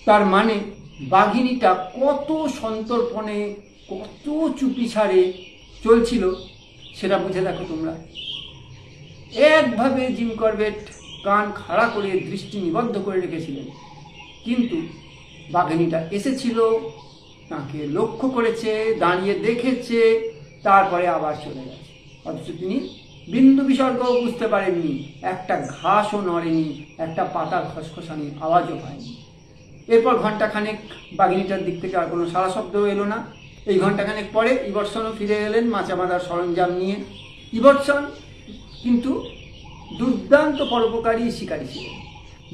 তার মানে বাঘিনীটা কত সন্তর্পণে, কত চুপি ছাড়ে চলছিল সেটা বুঝে দেখো তোমরা। একভাবে জিম করবেট কান খাড়া করে দৃষ্টি নিবদ্ধ করে রেখেছিলেন, কিন্তু বাঘিনীটা এসেছিল, তাকে লক্ষ্য করেছে, দাঁড়িয়ে দেখেছে, তারপরে আবার চলে গেছে। অথচ তিনি বিন্দু বিসর্গও বুঝতে পারেননি, একটা ঘাসও নড়েনি, একটা পাতার খসখসানি আওয়াজও হয়নি। এরপর ঘণ্টাখানেক বাঘিনীটার দিক থেকে আর কোনো সারা শব্দও এলো না। এই ঘণ্টাখানেক পরে ইবটসনও ফিরে এলেন মাচা বাঁধার সরঞ্জাম নিয়ে। ইবটসন কিন্তু দুর্দান্ত পরোপকারী শিকারী ছিলেন।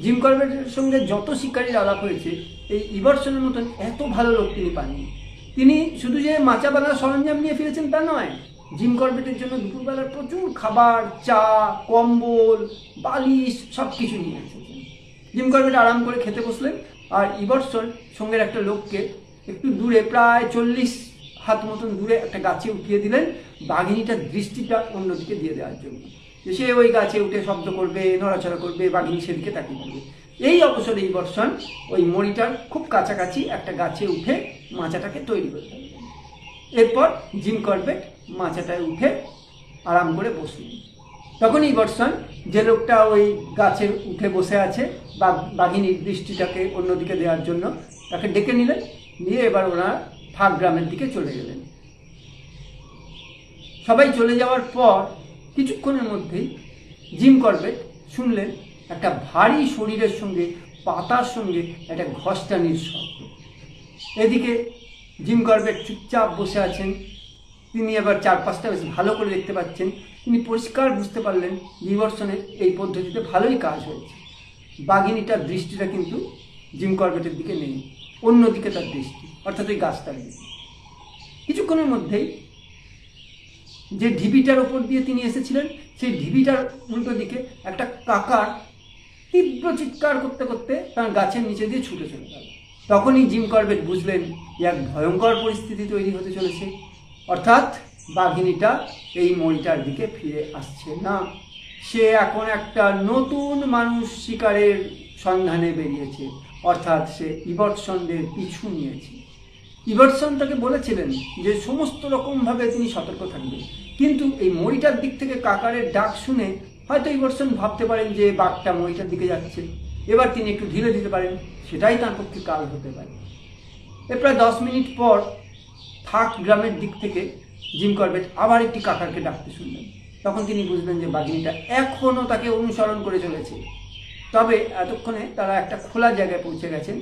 জিম করবেটের সঙ্গে যত শিকারীর আলাপ হয়েছে, এই ইবটসনের মতন এত ভালো লোক তিনি পাননি। তিনি শুধু যে মাচা বাঁধার সরঞ্জাম নিয়ে ফিরেছেন তা নয়, জিম করবেটের জন্য দুপুরবেলার প্রচুর খাবার, চা, কম্বল, বালিশ সব কিছু নিয়ে এসেছেন। জিম করবেট আরাম করে খেতে বসলেন, আর ইবটসন সঙ্গের একটা লোককে একটু দূরে, প্রায় 40 হাত মতন দূরে একটা গাছে উঠিয়ে দিলেন বাঘিনীটার দৃষ্টিটা অন্যদিকে দিয়ে দেওয়ার জন্য। সে ওই গাছে উঠে শব্দ করবে, নড়াচড়া করবে, বাঘিনী সেদিকে তাকিয়ে থাকবে। এই অবসরে ইবটসন ওই মরিটার খুব কাছাকাছি একটা গাছে উঠে মাচাটাকে তৈরি করতে থাকলেন। এরপর জিম করবেট মাচাটায় উঠে আরাম করে বসলেন। তখন ইবটসন, যে লোকটা ওই গাছে উঠে বসে আছে বাঘিনীর দৃষ্টিটাকে অন্যদিকে দেওয়ার জন্য, তাকে ডেকে নিলেন। নিয়ে এবার ওরা ফাঁক গ্রামের দিকে চলে গেলেন। সবাই চলে যাওয়ার পর কিছুক্ষণের মধ্যেই জিম করবেট শুনলেন একটা ভারী শরীরের সঙ্গে, পাতার সঙ্গে একটা ঘষ্টানির শব্দ। এদিকে জিম করবেট চুপচাপ বসে আছেন। তিনি এবার চারপাশটা বেশ ভালো করে দেখতে পাচ্ছেন। তিনি পরিষ্কার বুঝতে পারলেন ইবটসনের এই পদ্ধতিতে ভালোই কাজ হয়েছে। বাঘিনীটার দৃষ্টিটা কিন্তু জিম করবেটের দিকে নেই, অন্যদিকে তার দৃষ্টি, অর্থাৎ ওই গাছটার দিকে। কিছুক্ষণের মধ্যেই যে ঢিবিটার ওপর দিয়ে তিনি এসেছিলেন, সেই ঢিবিটার উল্টো দিকে একটা কাকার তীব্র চিৎকার করতে করতে তার গাছের নিচে দিয়ে ছুটে চলে গেল। তখনই জিম করবেট বুঝলেন এক ভয়ঙ্কর পরিস্থিতি তৈরি হতে চলেছে, অর্থাৎ বাঘিনীটা এই মরিটার দিকে ফিরে আসছে না। সে এখন একটা নতুন মানুষ শিকারের সন্ধানে বেরিয়েছে, অর্থাৎ সে ইবটসনদের পিছু নিয়েছে। ইবটসন তাকে বলেছিলেন যে সমস্ত রকমভাবে তিনি সতর্ক থাকবেন, কিন্তু এই মরিটার দিক থেকে কাকারের ডাক শুনে হয়তো ইবটসন ভাবতে পারেন যে বাঘটা মরিটার দিকে যাচ্ছে, এবার তিনি একটু ঢিলে দিতে পারেন, সেটাই তার পক্ষে কাল হতে পারে। এর প্রায় 10 মিনিট পর থাক গ্রামের দিক থেকে জিম করবেট আবার একটি কাকারকে ডাকতে শুনলেন। তখন তিনি বুঝলেন যে বাঘিনীটা এখনও তাকে অনুসরণ করে চলেছে। তবে এতক্ষণে তারা একটা খোলা জায়গায় পৌঁছে গেছেন,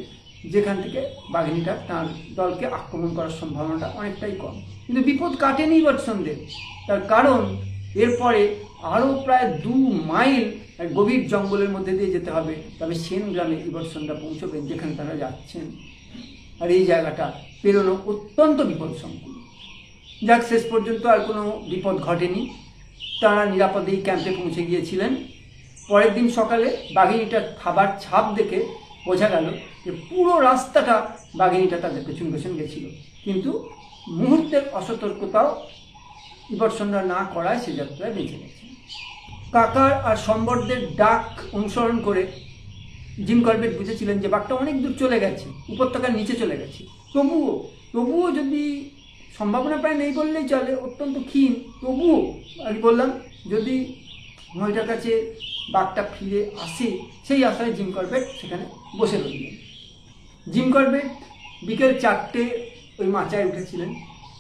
যেখান থেকে বাঘিনীটা তার দলকে আক্রমণ করার সম্ভাবনাটা অনেকটাই কম। কিন্তু বিপদ কাটেনি ইবটসনদের, তার কারণ এরপরে আরও প্রায় 2 মাইল গভীর জঙ্গলের মধ্যে দিয়ে যেতে হবে, তবে সেন গ্রামে ইবটসনরা পৌঁছবেন যেখানে তারা যাচ্ছেন। আর এই জায়গাটা পেরোনো অত্যন্ত বিপদসংকুল। যাক, শেষ পর্যন্ত আর কোনো বিপদ ঘটেনি, তারা নিরাপদেই ক্যাম্পে পৌঁছে গিয়েছিলেন। পরের দিন সকালে বাঘিনীটার খাবার ছাপ দেখে বোঝা গেল যে পুরো রাস্তাটা বাঘিনীটা তাদের পেছন পেছন গেছিল, কিন্তু মুহূর্তের অসতর্কতাও ইবটসনরা না করায় সে যাত্রায় বেঁচে গেছে। কাকার আর সম্বরদের ডাক অনুসরণ করে জিম করবেট বুঝেছিলেন যে বাঘটা অনেক দূর চলে গেছে, উপত্যকার নিচে চলে গেছে। তবুও যদি সম্ভাবনা প্রায় নেই বললেই চলে, অত্যন্ত ক্ষীণ, তবুও আমি বললাম যদি মহিটার কাছে বাঘটা ফিরে আসে, সেই আশায় জিম করবেট সেখানে বসে রইলেন। জিম করবেট বিকেল 4টে ওই মাচায় উঠেছিলেন।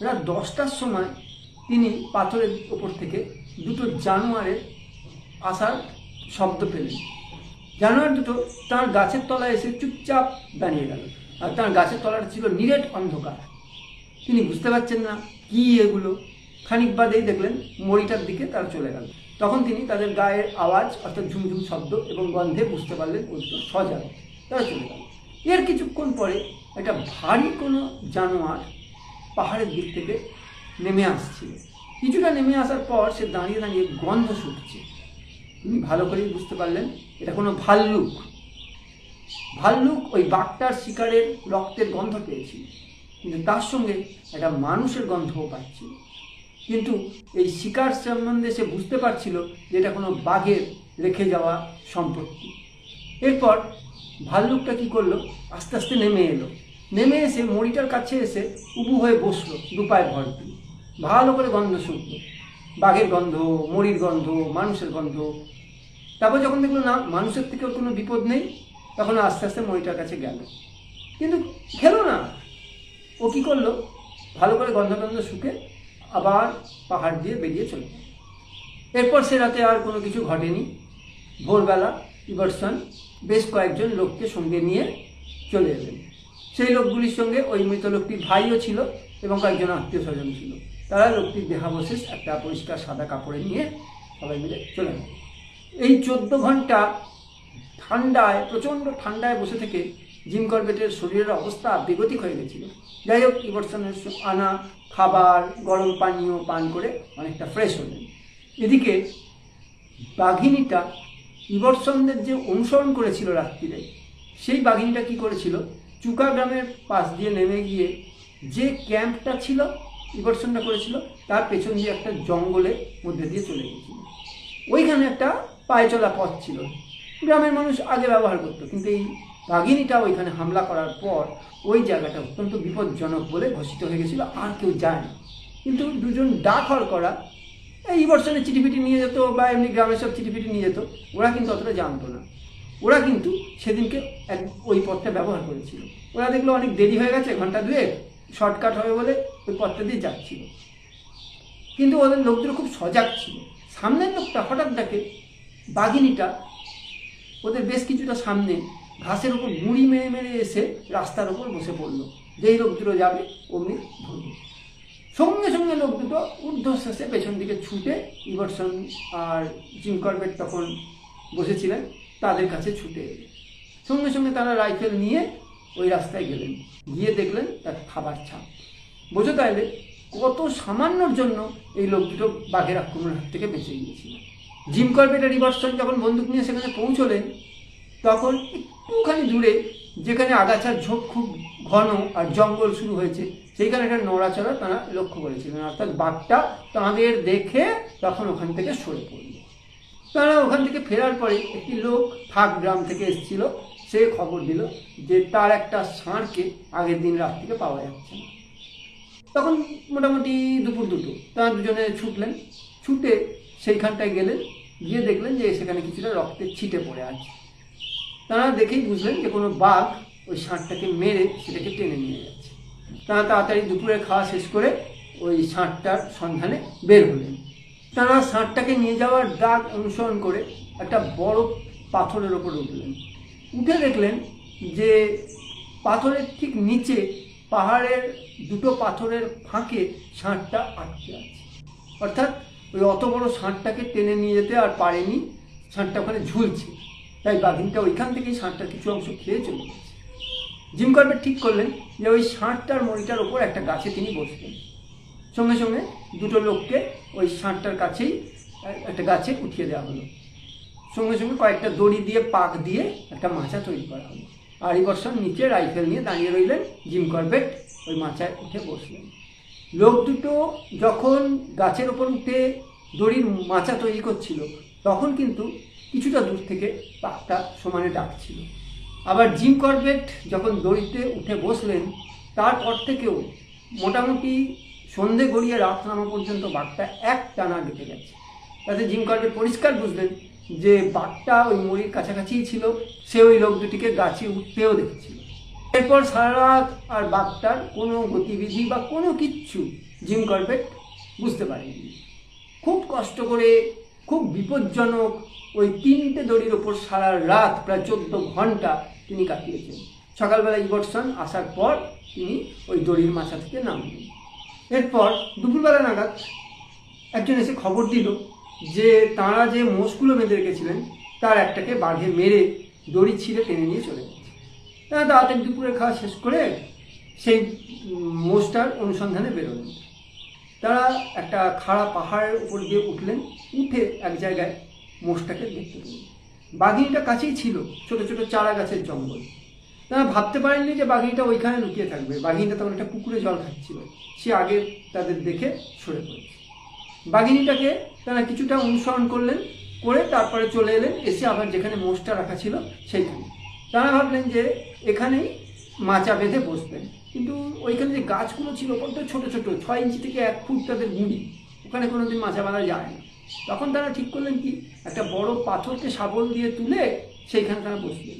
রাত 10টার সময় তিনি পাথরের ওপর থেকে 2টো জানোয়ারের আসার শব্দ পেলেন। জানোয়ার দুটো তার গাছের তলায় এসে চুপচাপ দাঁড়িয়ে গেল, আর তার গাছের তলাটা ছিল নিরেট অন্ধকার। তিনি বুঝতে পারছেন না কি এগুলো। খানিক বাদেই দেখলেন মরিটার দিকে তারা চলে গেল। তখন তিনি তাদের গায়ের আওয়াজ, অর্থাৎ ঝুমঝুম শব্দ এবং গন্ধে বুঝতে পারলেন ওগুলো সজাগ, তারা চলে গেল। এর কিছুক্ষণ পরে একটা ভারী কোনো জানোয়ার পাহাড়ের দিক থেকে নেমে আসছিল। কিছুটা নেমে আসার পর সে দাঁড়িয়ে দাঁড়িয়ে গন্ধ শুকছে। তিনি ভালো করেই বুঝতে পারলেন এটা কোনো ভাল্লুক। ভাল্লুক ওই বাঘটার শিকারের রক্তের গন্ধ পেয়েছিল, কিন্তু তার সঙ্গে একটা মানুষের গন্ধও পাচ্ছিল। কিন্তু এই শিকার সম্বন্ধে সে বুঝতে পারছিল যে এটা কোনো বাঘের রেখে যাওয়া সম্পত্তি। এরপর ভাল্লুকটা কি করলো, আস্তে আস্তে নেমে এলো, নেমে এসে মরিটার কাছে এসে উবু হয়ে বসলো, দুপায়ে ভর দিয়ে। ভালো করে গন্ধ শুকলো, বাঘের গন্ধ, মরির গন্ধ, মানুষের গন্ধ। তারপর যখন দেখলো না মানুষের থেকে ওর কোনো বিপদ নেই, তখন আস্তে আস্তে মরিটার কাছে গেল, কিন্তু খেলো না। ও কি করলো, ভালো করে গন্ধ টন্ধ শুকে আবার পাহাড় দিয়ে বেরিয়ে চলে গেল। এরপর সে রাতে আর কোনো কিছু ঘটেনি। ভোরবেলা ইভারসন বেশ কয়েকজন লোককে সঙ্গে নিয়ে চলে এলেন। সেই লোকগুলির সঙ্গে ওই মৃত লোকটির ভাইও ছিল এবং কয়েকজন আত্মীয় স্বজন ছিল। তারা লোকটির দেহাবশেষ একটা পরিষ্কার সাদা কাপড়ে নিয়ে সবাই মিলে চলে গেল। এই 14 ঘন্টা ঠান্ডায়, প্রচণ্ড ঠান্ডায় বসে থেকে জিম করবেটের শরীরের অবস্থা বেগতিক হয়ে গেছিল। যাই হোক, ইভারসনের আনা খাবার, গরম পানীয় পান করে অনেকটা ফ্রেশ হলেন। এদিকে বাঘিনীটা ইভারসনদের যে অনুসরণ করেছিল রাত্রিরে, সেই বাঘিনীটা কি করেছিল, চুকা গ্রামের পাশ দিয়ে নেমে গিয়ে যে ক্যাম্পটা ছিল ইভারসনটা করেছিল, তার পেছন দিয়ে একটা জঙ্গলের মধ্যে দিয়ে চলে গেছিল। ওইখানে একটা পায়ে চলা পথ ছিল, গ্রামের মানুষ আগে ব্যবহার করতো, কিন্তু এই বাঘিনীটা ওইখানে হামলা করার পর ওই জায়গাটা অত্যন্ত বিপজ্জনক বলে ঘোষিত হয়ে গেছিল, আর কেউ যায় না। কিন্তু দুজন ডাকহর করা এই ইভারসনের চিঠিফিটি নিয়ে যেত বা এমনি গ্রামের সব চিঠিফিটি নিয়ে যেত, ওরা কিন্তু অতটা জানতো না। ওরা কিন্তু সেদিনকে ওই পথটা ব্যবহার করেছিল। ওরা দেখলো অনেক দেরি হয়ে গেছে, ঘন্টা দুয়েক শর্টকাট হবে বলে ওই পথটা দিয়ে যাচ্ছিল। কিন্তু ওদের লোকগুলো খুব সজাগ ছিল। সামনের লোকটা হঠাৎ দেখে বাঘিনীটা ওদের বেশ কিছুটা সামনে ঘাসের উপর গুঁড়ি মেরে মেরে এসে রাস্তার উপর বসে পড়লো। যেই লোক দুটো যাবে অমনি ধরবে। সঙ্গে সঙ্গে লোক দুটো ঊর্ধ্বশ্বাসে পেছন দিকে ছুটে, ইভারসন আর জিম করবেট তখন বসেছিলেন, তাদের কাছে ছুটে এলেন। সঙ্গে সঙ্গে তারা রাইফেল নিয়ে ওই রাস্তায় গেলেন, গিয়ে দেখলেন তার খাবার ছাপ। বোঝো তাইলে কত সামান্যর জন্য এই লোক দুটো বাঘের আক্রমণের হাত থেকে বেঁচে গিয়েছিল। জিম করবেট আর ইভারসন যখন বন্দুক নিয়ে সেখানে পৌঁছলেন, তখন একটুখানি দূরে যেখানে আগাছার ঝোপ খুব ঘন আর জঙ্গল শুরু হয়েছে, সেইখানে একটা নড়াচড়া তারা লক্ষ্য করেছিলেন। অর্থাৎ বাঘটা তাদের দেখে তখন ওখান থেকে সরে পড়ল। তারা ওখান থেকে ফেরার পরে একটি লোক থাক গ্রাম থেকে এসেছিল, সে খবর দিল যে তার একটা ষাঁড়কে আগের দিন রাত থেকে পাওয়া যাচ্ছে না। তখন মোটামুটি দুপুর দুটো তারা দুজনে ছুটলেন, ছুটে সেইখানটায় গেলেন, গিয়ে দেখলেন যে সেখানে কিছুটা রক্তের ছিটে পড়ে আছে। তারা দেখেই বুঝলেন যে কোনো বাঘ ওই ষাঁড়টাকে মেরে সেটাকে টেনে নিয়ে যাচ্ছে। তারা তাড়াতাড়ি দুপুরে খাওয়া শেষ করে ওই ষাঁড়টার সন্ধানে বের হলেন। তারা ষাঁড়টাকে নিয়ে যাওয়ার দাগ অনুসরণ করে একটা বড় পাথরের ওপর উঠলেন। উঠে দেখলেন যে পাথরের ঠিক নিচে পাহাড়ের দুটো পাথরের ফাঁকে ষাঁড়টা আটকে আছে। অর্থাৎ ওই অত বড় ষাঁড়টাকে টেনে নিয়ে যেতে আর পারেনি, ষাঁড়টা ওখানে ঝুলছে। তাই বাঘিনটা ওইখান থেকেই ষাঁড়টার কিছু অংশ খেয়ে চলে গেছে। জিম করবেট ঠিক করলেন যে ওই ষাঁড়টার মরিটার ওপর একটা গাছে তিনি বসবেন। সঙ্গে সঙ্গে দুটো লোককে ওই ষাঁড়টার কাছেই একটা গাছে উঠিয়ে দেওয়া হলো। সঙ্গে সঙ্গে কয়েকটা দড়ি দিয়ে পাক দিয়ে একটা মাচা তৈরি করা হলো। আর ইভারসন নিচে রাইফেল নিয়ে দাঁড়িয়ে রইলেন, জিম করবেট ওই মাচায় উঠে বসলেন। লোক দুটো যখন গাছের ওপর উঠে দড়ির মাচা তৈরি করছিল, তখন কিন্তু কিছুটা দূর থেকে পাকটা সমানে ডাকছিল। আবার জিম করবেট যখন দড়িতে উঠে বসলেন, তারপর থেকেও মোটামুটি সন্ধে গড়িয়ে রাত নামা পর্যন্ত বাঘটা এক টানা ডেকে গেছে। তাতে জিম করবেট পরিষ্কার বুঝলেন যে বাঘটা ওই মরির কাছাকাছিই ছিল, সে ওই লোক দুটিকে গাছে উঠতেও দেখেছিল। এরপর সারা রাত আর বাঘটার কোনো গতিবিধি বা কোনো কিচ্ছু জিম করবেট বুঝতে পারেনি। খুব কষ্ট করে, খুব বিপজ্জনক ওই 3টে দড়ির ওপর সারা রাত প্রায় 14 ঘন্টা তিনি কাটিয়েছেন। সকালবেলা ইভারসন আসার পর তিনি ওই দড়ির মাচা থেকে নামলেন। এরপর দুপুরবেলা নাগাদ একজন এসে খবর দিল যে তাঁরা যে মোষগুলো বেঁধে রেখেছিলেন তার একটাকে বাঘে মেরে দড়ি ছিঁড়ে টেনে নিয়ে চলে গেছে। তারা তাড়াতাড়ি দুপুরে খাওয়া শেষ করে সেই মোষটার অনুসন্ধানে বেরোলেন। তারা একটা খাড়া পাহাড়ের উপর দিয়ে উঠলেন, উঠে এক জায়গায় মোষটাকে দেখতে পেলেন। বাঘিনীটা কাছেই ছিল, ছোট ছোট চারা গাছের জঙ্গল। তারা ভাবতে পারেননি যে বাঘিনীটা ওইখানে লুকিয়ে থাকবে। বাঘিনীটা তখন একটা পুকুরে জল খাচ্ছিল, সে আগে তাদের দেখে সরে পড়েছে। বাঘিনীটাকে তারা কিছুটা অনুসরণ করলেন, করে তারপরে চলে এলেন, এসে আবার যেখানে মোষটা রাখা ছিল সেইখানে। তারা ভাবলেন যে এখানেই মাচা বেঁধে বসবেন, কিন্তু ওইখানে যে গাছগুলো ছিল বলতে ছোট ছোট 6 ইঞ্চি থেকে 1 ফুট তাদের গুঁড়ি, ওখানে কোনোদিন মাচা বাঁধা যায় না। তখন তারা ঠিক করলেন কি একটা বড় পাথরকে শাবল দিয়ে তুলে সেইখানে তারা বসলেন।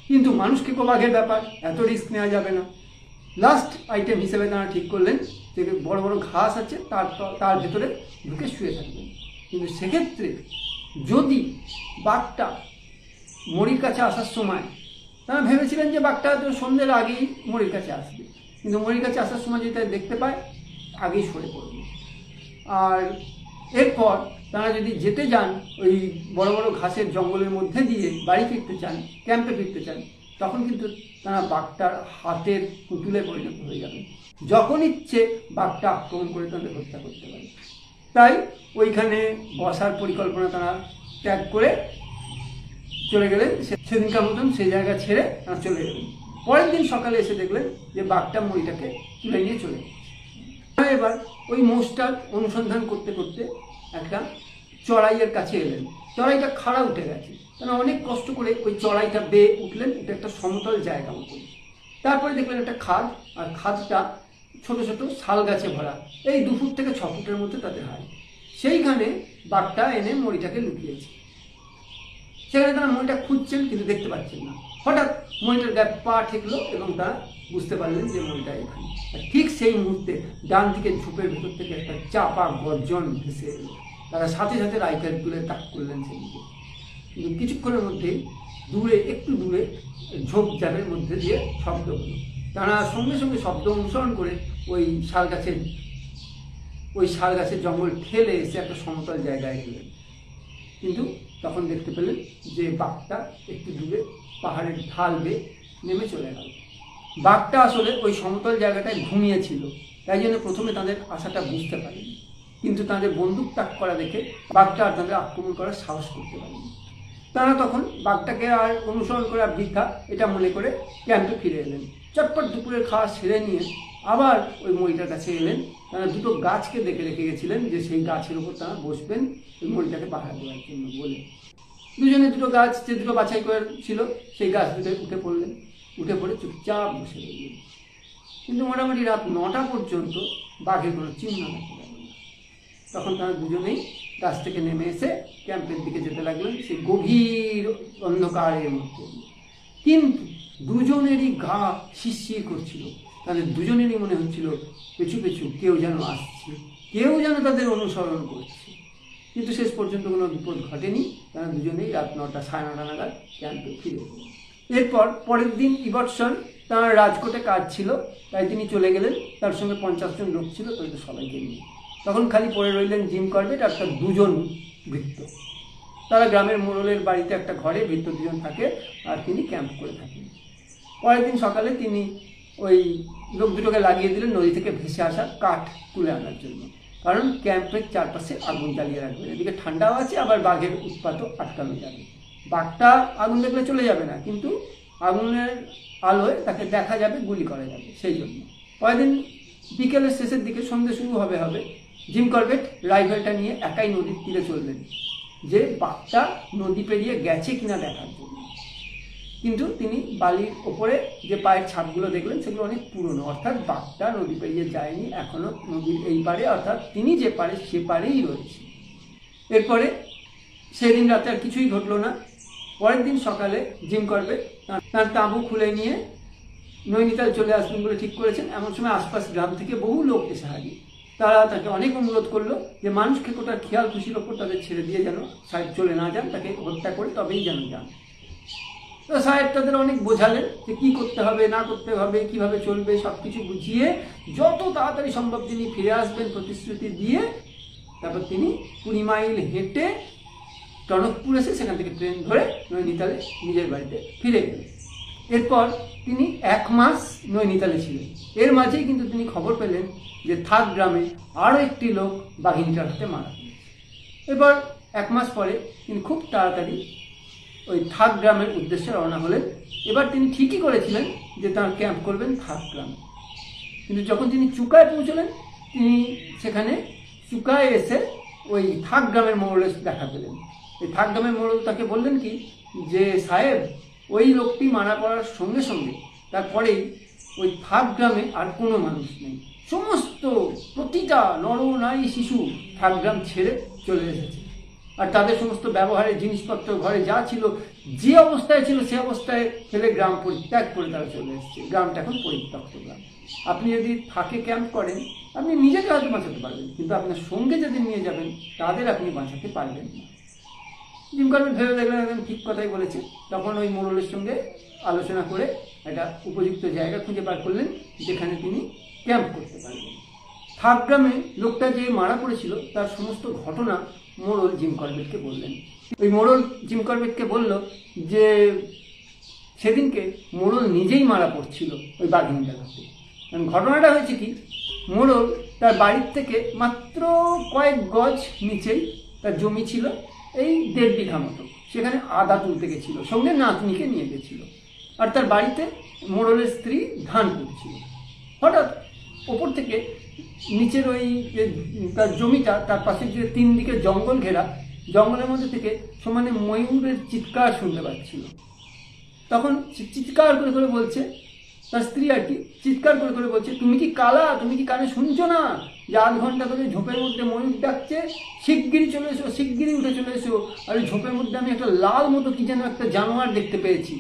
কিন্তু মানুষ খেকো বাঘের ব্যাপার, এত রিস্ক নেওয়া যাবে না। লাস্ট আইটেম হিসেবে তারা ঠিক করলেন যে বড় বড় ঘাস আছে তার ভেতরে ঢুকে শুয়ে থাকবেন। কিন্তু সেক্ষেত্রে যদি বাঘটা মরির কাছে আসার সময়, তারা ভেবেছিলেন যে বাঘটা তো সন্ধ্যের আগেই মরির কাছে আসবে, কিন্তু মরির কাছে আসার সময় যদি তারা দেখতে পায় আগেই সরে পড়বে। আর এরপর তারা যদি যেতে যান ওই বড় বড় ঘাসের জঙ্গলের মধ্যে দিয়ে বাড়ি ফিরতে চান, ক্যাম্পে ফিরতে চান, তখন কিন্তু তারা বাঘটার হাতের পুতুলে পরিণত হয়ে যাবে। যখন ইচ্ছে বাঘটা আক্রমণ করে তাদের হত্যা করতে পারে। তাই ওইখানে বসার পরিকল্পনা তারা ত্যাগ করে চলে গেলেন। সেদিনকার মতন সেই জায়গা ছেড়ে তারা চলে গেলেন। পরের দিন সকালে এসে দেখলেন যে বাঘটা মরিটাকে তুলে নিয়ে চলে গেছে। এবার ওই মোষটার অনুসন্ধান করতে করতে একটা চড়াইয়ের কাছে এলেন। চড়াইটা খাড়া উঠে গেছে, তারা অনেক কষ্ট করে ওই চড়াইটা বেয়ে উঠলেন, এটা একটা সমতল জায়গা মতন। তারপরে দেখলেন একটা খাদ, আর খাদটা ছোট ছোট শাল গাছে ভরা, এই 2 ফুট থেকে 6 ফুটের মধ্যে তাদের হাইট। সেইখানে বাঘটা এনে মরিটাকে লুকিয়েছে। সেখানে তারা মরিটা খুঁজছেন কিন্তু দেখতে পাচ্ছেন না। হঠাৎ মরিটার গায়ে পা ঠেকলো এবং তারা বুঝতে পারলেন যে মরিটা এখানে। ঠিক সেই মুহূর্তে ডান দিকে ঝোপের ভেতর থেকে একটা চাপা গর্জন ভেসে এলো। তারা সাথে সাথে রাইফেল তুলে তাক করলেন সেদিকে। কিন্তু কিছুক্ষণের মধ্যেই দূরে, একটু দূরে ঝোপ ঝাপের মধ্যে দিয়ে শব্দ হলো। তারা সঙ্গে সঙ্গে শব্দ অনুসরণ করে ওই শাল গাছের জঙ্গল ঠেলে এসে একটা সমতল জায়গায় গেলেন। কিন্তু তখন দেখতে পেলেন যে বাঘটা একটু দূরে পাহাড়ের ঢাল বেয়ে নেমে চলে গেল। বাঘটা আসলে ওই সমতল জায়গাটায় ঘুমিয়েছিল, তাই জন্য প্রথমে তাদের আশাটা বুঝতে পারেনি। কিন্তু তাদের বন্দুক তাক করা দেখে বাঘটা আর তাদের আক্রমণ করার সাহস করতে পারেনি। তারা তখন বাঘটাকে আর অনুসরণ করা বৃথা এটা মনে করে ক্যাম্পে ফিরে এলেন। চটপট দুপুরের খাওয়া সেরে নিয়ে আবার ওই মরিটার কাছে এলেন। তারা 2টো গাছকে দেখে রেখে গেছিলেন যে সেই গাছের উপর তারা বসবেন ওই মরিটাকে পাহারা দেওয়ার জন্য বলে। দুজনে 2টো গাছ, যে 2টো বাছাই করে ছিল সেই গাছ দুটোয় উঠে পড়লেন। উঠে পড়ে চুপচাপ বসে রইলেন। কিন্তু মোটামুটি রাত 9টা পর্যন্ত বাঘের কোনো চিহ্ন দেখা গেল না। তখন তারা দুজনেই গাছ থেকে নেমে এসে ক্যাম্পের দিকে যেতে লাগলেন, সেই গভীর অন্ধকারের মধ্যে। কিন্তু দুজনেরই গা শিরশির করছিল। তাদের দুজনেরই মনে হচ্ছিল পেছু পেছু কেউ যেন আসছে, কেউ যেন তাদের অনুসরণ করছে। কিন্তু শেষ পর্যন্ত কোনো বিপদ ঘটেনি। তারা দুজনেই রাত 9টা, সাড়ে 9টা নাগাদ ক্যাম্পে ফিরে এলেন। এরপর পরের দিন ইবটসন তাঁর রাজকোটে কাজ ছিল, তাই তিনি চলে গেলেন। তার সঙ্গে 50 জন লোক ছিল, তাদের সবাইকে নিয়ে। তখন খালি পড়ে রইলেন জিম করবেট আর তার 2 জন ভৃত্য। তারা গ্রামের মোড়লের বাড়িতে একটা ঘরে ভৃত্য 2 জন থাকে, আর তিনি ক্যাম্প করে থাকেন। পরের দিন সকালে তিনি ওই লোক দুটোকে লাগিয়ে দিলেন নদী থেকে ভেসে আসা কাঠ তুলে আনার জন্য, কারণ ক্যাম্পের চারপাশে আগুন জ্বালিয়ে রাখবেন। এদিকে ঠান্ডাও আছে, আবার বাঘের উৎপাতও আটকানো যাবে। বাঘটা আগুন দেখলে চলে যাবে না, কিন্তু আগুনের আলোয় তাকে দেখা যাবে, গুলি করা যাবে, সেই জন্য। পরের দিন বিকেলের শেষের দিকে, সন্ধ্যে শুরু হবে জিম করবেট রাইফেলটা নিয়ে একাই নদীর তীরে চললেন যে বাঘটা নদী পেরিয়ে গেছে কিনা দেখার জন্য। কিন্তু তিনি বালির ওপরে যে পায়ের ছাপগুলো দেখলেন সেগুলো অনেক পুরনো, অর্থাৎ বাঘটা নদী পেরিয়ে যায়নি, এখনো নদীর এই পারে, অর্থাৎ তিনি যে পারে সে পারেই রয়েছে। এরপরে সেদিন রাতে আর কিছুই ঘটলো না। পরের দিন সকালে জিম করবেট তার তাঁবু খুলে নিয়ে নৈনিতাল চলে আসবেন বলে ঠিক করেছেন। এমন সময় আশপাশ গ্রাম থেকে বহু লোক এসে হাজির। তারা তাকে অনেক অনুরোধ করলো যে মানুষকে কোটার খেয়াল খুশির ওপর তাদের ছেড়ে দিয়ে যেন সাহেব চলে না যান, তাকে হত্যা করে তবেই যেন যান। তো সাহেব তাদের অনেক বোঝালেন যে কী করতে হবে না করতে হবে, কীভাবে চলবে, সব কিছু বুঝিয়ে যত তাড়াতাড়ি সম্ভব তিনি ফিরে আসবেন প্রতিশ্রুতি দিয়ে। তারপর তিনি 20 মাইল হেঁটে টনকপুর এসে সেখান থেকে ট্রেন ধরে নৈনিতালে নিজের বাড়িতে ফিরে গেলেন। এরপর তিনি 1 মাস নৈনিতালে ছিলেন। এর মাঝেই কিন্তু তিনি খবর পেলেন যে থাক গ্রামে আরও একটি লোক বাঘিনীটার হাতে মারা গেছে। এবার 1 মাস পরে তিনি খুব তাড়াতাড়ি ওই থাক গ্রামের উদ্দেশ্যে রওনা হলেন। এবার তিনি ঠিকই করেছিলেন যে তার ক্যাম্প করবেন থাক গ্রামে। কিন্তু যখন তিনি চুকায় পৌঁছলেন, তিনি সেখানে চুকায় এসে ওই থাক গ্রামের মোড়লে দেখা পেলেন। এই থাক গ্রামের মোড়ল তাকে বললেন কি যে সাহেব, ওই লোকটি মারা পড়ার সঙ্গে সঙ্গে তারপরেই ওই থাক গ্রামে আর কোনো মানুষ নেই। সমস্ত প্রতিটা নর নারী শিশু থাক গ্রাম ছেড়ে চলে এসেছে। আর তাদের সমস্ত ব্যবহারের জিনিসপত্র ঘরে যা ছিল, যে অবস্থায় ছিল সে অবস্থায় ফেলে গ্রাম পরিত্যাগ করে তারা চলে এসেছে। গ্রামটা এখন পরিত্যক্ত গ্রাম। আপনি যদি থাকে ক্যাম্প করেন, আপনি নিজেকে হয়তো বাঁচাতে পারবেন, কিন্তু আপনার সঙ্গে যদি নিয়ে যাবেন তাদের আপনি বাঁচাতে পারবেন না। জিম করবেট ভেবে দেখলেন একদম ঠিক কথাই বলেছে। তখন ওই মোড়লের সঙ্গে আলোচনা করে একটা উপযুক্ত জায়গা খুঁজে বার করলেন যেখানে তিনি ক্যাম্প করতে পারবেন। থাক গ্রামে লোকটা যে মারা পড়েছিল তার সমস্ত ঘটনা মোড়ল জিম করবেটকে বললেন। ওই মোড়ল জিম করবেটকে বলল যে সেদিনকে মোড়ল নিজেই মারা পড়ছিল ওই বাঘিনী জায়গাতে। ঘটনাটা হয়েছে কি, মোড়ল তার বাড়ির থেকে মাত্র কয়েক গজ নিচেই তার জমি ছিল, এই 1.5 বিঘা মতো। সেখানে আদা তুলতে গেছিল, সঙ্গে নাতনিকে নিয়ে গেছিল। আর তার বাড়িতে মোড়লের স্ত্রী ধান করছিল। হঠাৎ ওপর থেকে নিচের ওই তার জমিটা, তার পাশে যে 3 দিকে জঙ্গল ঘেরা, জঙ্গলের মধ্যে থেকে সমানে ময়ূরের চিৎকার শুনতে পাচ্ছিল। তখন চিৎকার করে করে বলছে, তার স্ত্রী আর কি চিৎকার করে করে বলছে, তুমি কি কালা, তুমি কি কানে শুনছো না যে 8 ঘন্টা ধরে ঝোপের মধ্যে ময়ূর ডাকছে? শিগগিরই চলে এসো, শিগগিরই উঠে চলে এসো। আর ওই ঝোপের মধ্যে আমি একটা লাল মতো কি যেন একটা জানোয়ার দেখতে পেয়েছি,